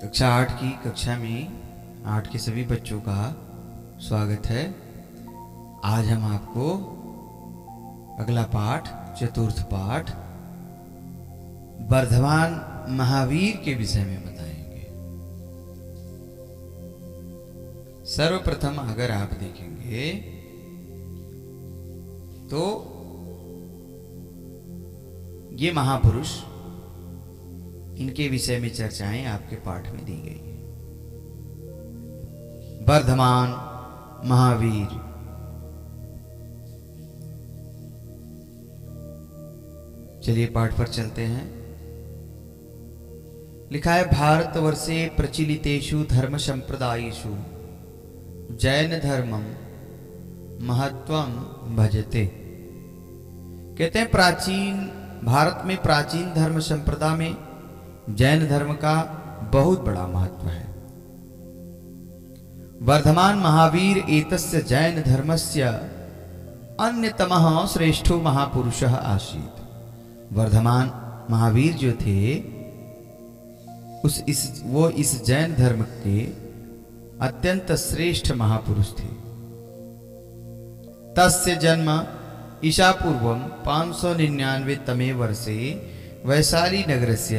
कक्षा 8 की कक्षा में 8 के सभी बच्चों का स्वागत है। आज हम आपको अगला पाठ, चतुर्थ पाठ वर्धमान महावीर के विषय में बताएंगे। सर्वप्रथम अगर आप देखेंगे तो ये महापुरुष, इनके विषय में चर्चाएं आपके पाठ में दी गई है। वर्धमान महावीर, चलिए पाठ पर चलते हैं। लिखा है, भारतवर्षे प्रचलितेषु धर्म संप्रदायेषु जैन धर्मम महत्वम भजते। कहते हैं प्राचीन भारत में, प्राचीन धर्म संप्रदाय में जैन धर्म का बहुत बड़ा महत्व है। वर्धमान महावीर एतस्य जैन धर्मस्य अन्यतमः श्रेष्ठो महापुरुषः आसीत्। वर्धमान महावीर जो थे वो इस जैन धर्म के अत्यंत श्रेष्ठ महापुरुष थे। तस्य जन्म ईशा पूर्वम 599 तमे वर्षे वैशाली नगरस्य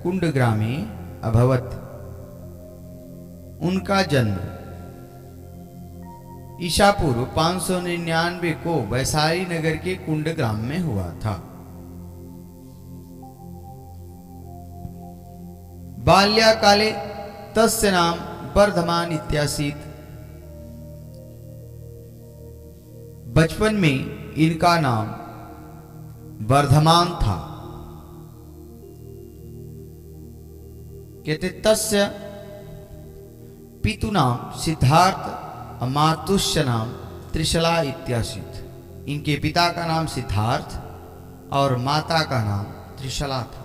कुंडग्रामे अभवत्। उनका जन्म ईशा पूर्व 599 को वैशाली नगर के कुंडग्राम में हुआ था। बाल्याकाले तस्य नाम वर्धमान इत्यासीत्। बचपन में इनका नाम वर्धमान था। कहते तस्य पितु नाम सिद्धार्थ, मातुष्य नाम त्रिशला इत्यासीत्। इनके पिता का नाम सिद्धार्थ और माता का नाम त्रिशला था।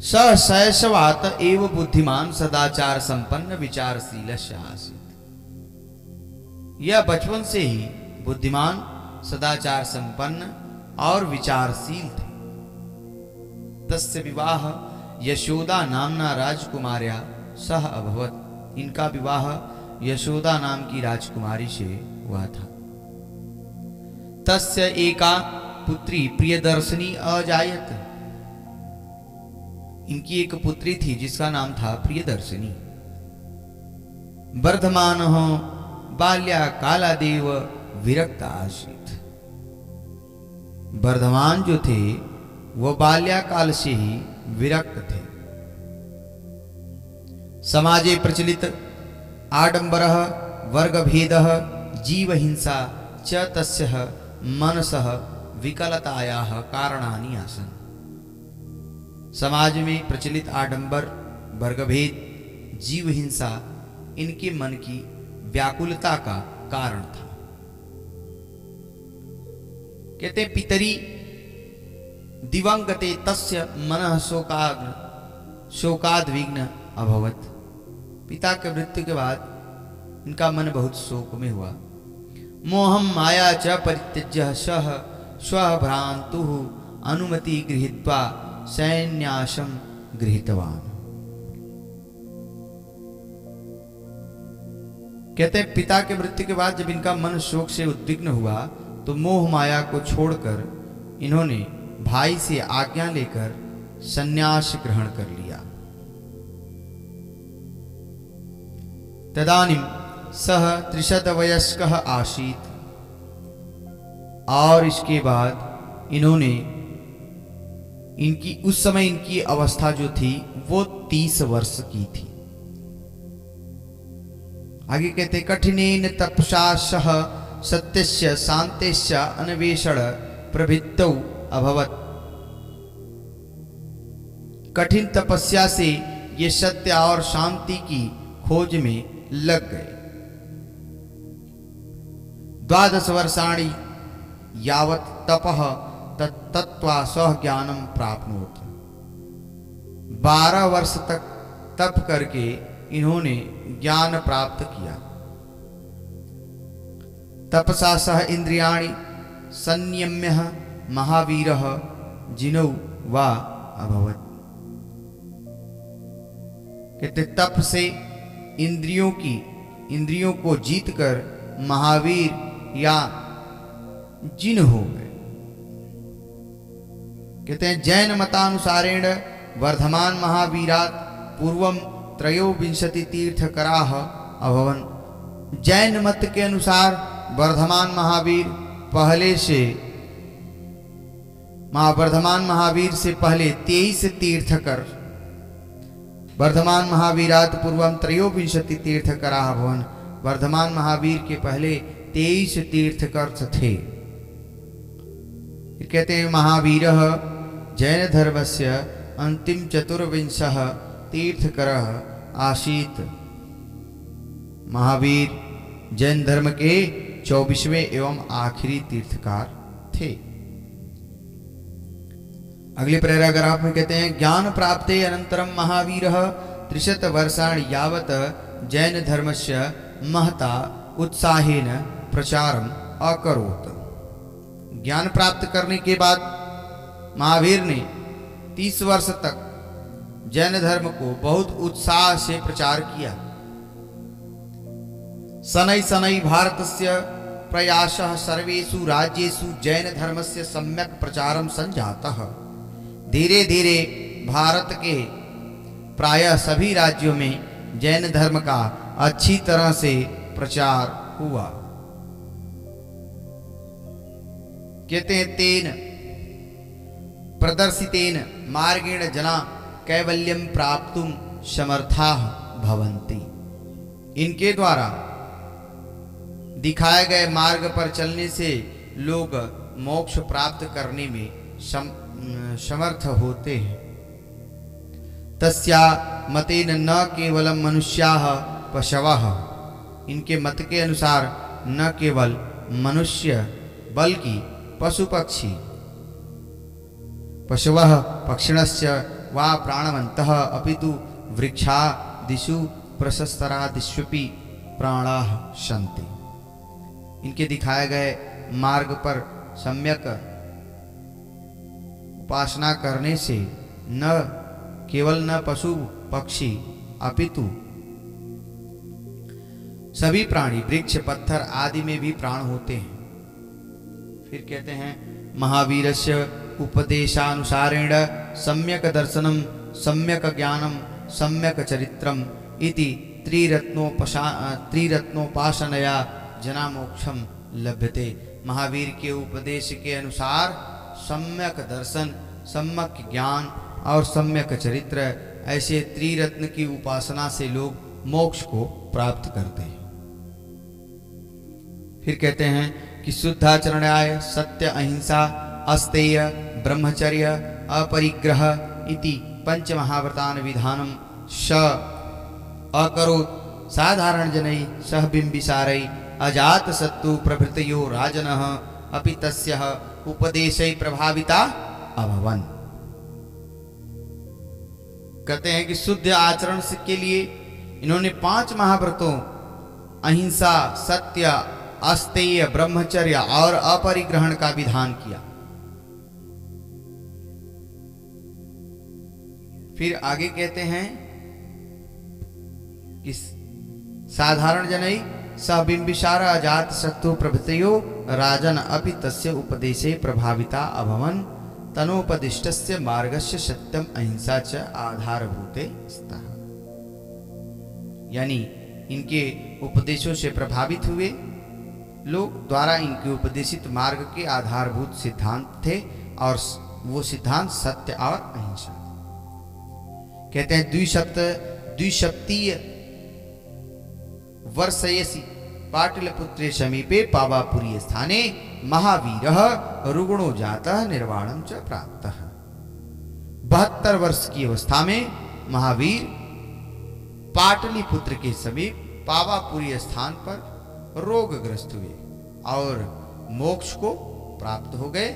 स शैशवात एव बुद्धिमान सदाचार संपन्न विचारशील आसीत्। यह बचपन से ही बुद्धिमान, सदाचार संपन्न और विचारशील थे। तस्य विवाह यशोदा नामना राजकुमार्या सह अभवत। इनका विवाह यशोदा नाम की राजकुमारी से हुआ था। तस्य एका पुत्री प्रियदर्शिनी अजायत। इनकी एक पुत्री थी जिसका नाम था प्रियदर्शिनी। वर्धमानः बाल्याकालादेव विरक्त आसीत्। वर्धमान जो थे वो बाल्याकाल से ही विरक्त थे। समाजे प्रचलित आडंबरः वर्गभेदः जीवहिंसा च तस्यः मनसः विकलतायाः कारणानि आसन्। समाज में प्रचलित आडंबर, वर्गभेद, जीवहिंसा इनके मन की व्याकुलता का कारण था। कहते पितरी दिवंगते तस्य मनः शोकाद्विग्न अभवत्। पिता के मृत्यु के बाद इनका मन बहुत शोक में हुआ। मोहम माया च परित्यज्य सह स्वभ्रांतुः अनुमति गृहीत्वा सैन्यासम गृहीतवान्। कहते हैं पिता के मृत्यु के बाद जब इनका मन शोक से उद्विग्न हुआ तो मोह माया को छोड़कर इन्होंने भाई से आज्ञा लेकर संन्यास ग्रहण कर लिया। तदानीं सह 300 वयस्कः आसीत्। और इसके बाद इन्होंने उस समय इनकी अवस्था जो थी वो 30 वर्ष की थी। आगे कहते कठिनेन तपसा सह सत्यस्य शान्तेस्य अन्वेषण प्रवृत्तौ अभवत्। कठिन तपस्या से ये सत्य और शांति की खोज में लग गए। 12 वर्षाणि यावत् तपः तत्त्वा सह ज्ञानम प्राप्नोत। 12 वर्ष तक तप करके इन्होंने ज्ञान प्राप्त किया। तपसा सह इंद्रियाणि संयम्य महावीरः जिनौ वा अभवत्। कहते तप से इंद्रियों को जीतकर महावीर या जिन हो गए। कहते हैं जैन मतानुसारेण वर्धमान महावीरात पूर्वम त्रयोविंशति तीर्थकराः अभवन। जैन मत के अनुसार वर्धमान महावीर से पहले 23 तीर्थकर, वर्धमान महावीरात पूर्वम त्रयोविंशति तीर्थकराः अभवन। वर्धमान महावीर के पहले 23 तीर्थकर थे। कहते हैं महावीरः जैन धर्मस्य अंतिम चतुर्विंशः तीर्थकरः आसीत्। महावीर जैन धर्म के 24वें एवं आखिरी तीर्थकार थे। अगले पैराग्राफ में कहते हैं ज्ञान प्राप्ते अनंतरम महावीरः 30 वर्षाणि यावत् जैन धर्मस्य महता उत्साहेन प्रचारम अकरोत्। ज्ञान प्राप्त करने के बाद महावीर ने 30 वर्ष तक जैन धर्म को बहुत उत्साह से प्रचार किया। शनै शनै भारतस्य प्रयासः सर्वेषु राज्येषु जैन धर्मस्य सम्यक् प्रचारं संजातः। धीरे धीरे भारत के प्रायः सभी राज्यों में जैन धर्म का अच्छी तरह से प्रचार हुआ। कहते हैं तेन प्रदर्शितेन मार्गेण जना कैवल्यम प्राप्तुम समर्थाः भवन्ति। इनके द्वारा दिखाए गए मार्ग पर चलने से लोग मोक्ष प्राप्त करने में समर्थ होते हैं। तस्या मतेन न केवलम मनुष्याः पशवः। इनके मत के अनुसार न केवल मनुष्य बल्कि पशु पक्षी पशवः पक्षिणश्च वा प्राणवन्तः अपितु वृक्षादिषु प्रशस्तरादिष्वपि प्राणाः सन्ति। इनके दिखाए गए मार्ग पर सम्यक उपासना करने से न केवल न पशु पक्षी अपितु सभी प्राणी वृक्ष पत्थर आदि में भी प्राण होते हैं। फिर कहते हैं महावीरस्य उपदेशानुसारेण सम्यक दर्शनम सम्यक ज्ञानम सम्यक चरित्रम इति त्रिरत्नोपासनया जना मोक्षम लभ्यते। महावीर के उपदेश के अनुसार सम्यक दर्शन, सम्यक ज्ञान और सम्यक चरित्र, ऐसे त्रिरत्न की उपासना से लोग मोक्ष को प्राप्त करते हैं। फिर कहते हैं कि शुद्धाचरणाय सत्य अहिंसा अस्तेय ब्रह्मचर्य अपरिग्रह इति पंच महाव्रतान विधानम स अकरोत्। साधारण जनै सह बिंबिसारै अजात शत्रु प्रभृतयो राजनः अपि तस्यः उपदेशै प्रभाविता अभवन्। कहते हैं कि शुद्ध आचरण के लिए इन्होंने 5 महाव्रतों अहिंसा, सत्य, अस्तेय, ब्रह्मचर्य और अपरिग्रहण का विधान किया। फिर आगे कहते हैं कि साधारण जनै स बिंबिसार अजात शत्रु प्रभृतयो राजन अपि तस्य उपदेशे प्रभाविता अभवन्। तनोपदिष्टस्य मार्गस्य सत्यम अहिंसा च आधारभूते स्तः। यानी इनके उपदेशों से प्रभावित हुए लोग द्वारा इनके उपदेशित मार्ग के आधारभूत सिद्धांत थे और वो सिद्धांत सत्य और अहिंसा। कहते हैं द्विसप्तीय वर्षयसि पाटलिपुत्रे समीपे पावापुरी स्थाने महावीरः रुग्णो जातः निर्वाणं च प्राप्तः। 72 वर्ष की अवस्था में महावीर पाटलिपुत्र के समीप पावापुरी स्थान पर रोगग्रस्त हुए और मोक्ष को प्राप्त हो गए।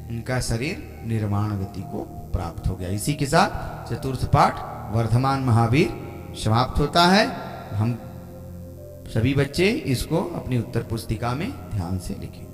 इनका शरीर निर्वाण गति को प्राप्त हो गया। इसी के साथ चतुर्थ पाठ वर्धमान महावीर समाप्त होता है। हम सभी बच्चे इसको अपनी उत्तर पुस्तिका में ध्यान से लिखें।